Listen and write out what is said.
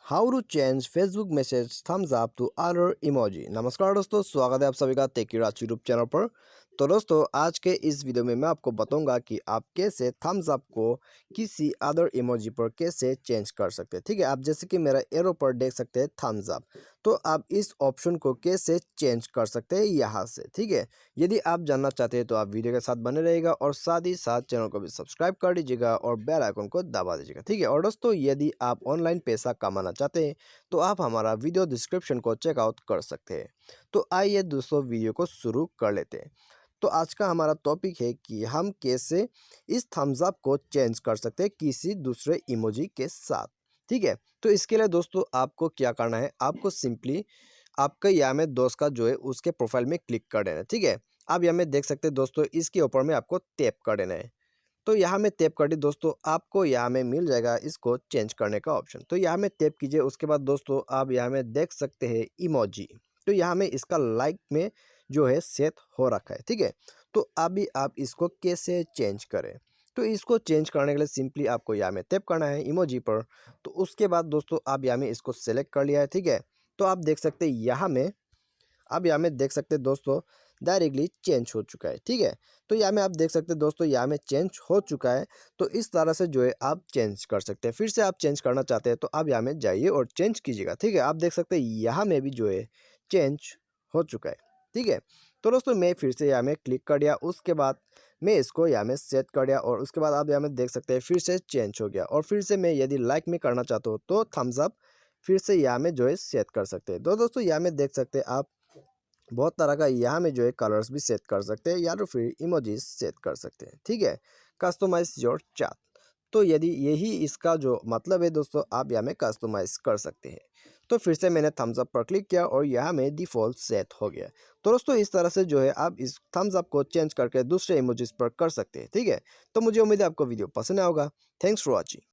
How to change Facebook message thumbs up to other emoji. नमस्कार दोस्तों, स्वागत है आप सभी का टेक यूट्यूब चैनल पर। तो दोस्तों, आज के इस वीडियो में मैं आपको बताऊंगा कि आप कैसे थम्स अप को किसी अदर इमोजी पर कैसे चेंज कर सकते हैं। ठीक है, आप जैसे कि मेरा एरो पर देख सकते हैं थम्स अप, तो आप इस ऑप्शन को कैसे चेंज कर सकते हैं यहाँ से। ठीक है, यदि आप जानना चाहते हैं तो आप वीडियो के साथ बने रहिएगा और साथ ही साथ चैनल को भी सब्सक्राइब कर दीजिएगा और बेल आइकन को दबा दीजिएगा। ठीक है, और दोस्तों यदि आप ऑनलाइन पैसा कमाना चाहते हैं तो आप हमारा वीडियो डिस्क्रिप्शन को चेकआउट कर सकते हैं। तो आइए दोस्तों, वीडियो को शुरू कर लेते हैं। तो आज का हमारा टॉपिक है कि हम कैसे इस थम्स अप को चेंज कर सकते हैं किसी दूसरे इमोजी के साथ। ठीक है, तो इसके लिए दोस्तों आपको क्या करना है, आपको सिंपली आपका यहाँ में दोस्त का जो है उसके प्रोफाइल में क्लिक कर देना है। ठीक है, आप यहाँ में देख सकते हैं दोस्तों, इसके ऊपर में आपको टैप कर देना है। तो यहाँ में टैप कर दी दोस्तों, आपको यहाँ में मिल जाएगा इसको चेंज करने का ऑप्शन। तो यहाँ में टैप कीजिए, उसके बाद दोस्तों आप यहाँ में देख सकते हैं इमोजी। तो यहाँ में इसका लाइक में जो है सेट हो रखा है। ठीक है, तो अभी आप इसको कैसे चेंज करें। तो इसको चेंज करने के लिए सिंपली आपको यहाँ में टैप करना है इमोजी पर। तो उसके बाद दोस्तों आप यहाँ में इसको सेलेक्ट कर लिया है। ठीक है, तो आप देख सकते हैं यहाँ में, अब यहाँ में देख सकते हैं दोस्तों डायरेक्टली चेंज हो चुका है। ठीक है, तो यहाँ में आप देख सकते हैं दोस्तों यहाँ में चेंज हो चुका है। तो इस तरह से जो है आप चेंज कर सकते हैं। फिर से आप चेंज करना चाहते हैं तो आप यहाँ में जाइए और चेंज कीजिएगा। ठीक है, आप देख सकते हैं यहाँ में भी जो है चेंज हो चुका है। ठीक है, तो दोस्तों मैं फिर से यहाँ में क्लिक कर दिया, उसके बाद मैं इसको यहाँ में सेट कर दिया और उसके बाद आप यहाँ में देख सकते हैं फिर से चेंज हो गया। और फिर से मैं यदि लाइक में करना चाहता हूँ तो थम्स अप फिर से यहाँ में जो है सेट कर सकते हैं। तो दोस्तों यहाँ में देख सकते हैं आप बहुत तरह का यहाँ में जो है कलर्स भी सेट कर सकते हैं या तो फिर इमोजीज सेट कर सकते हैं। ठीक है, कस्टमाइज योर चार्ट। तो यदि यही इसका जो मतलब है दोस्तों, आप यहाँ में कस्टमाइज कर सकते हैं। तो फिर से मैंने थम्स अप पर क्लिक किया और यहाँ में डिफ़ॉल्ट सेट हो गया। तो दोस्तों इस तरह से जो है आप इस थम्स अप को चेंज करके दूसरे इमोजीज पर कर सकते हैं। ठीक है, तो मुझे उम्मीद है आपको वीडियो पसंद आया होगा। Thanks for watching.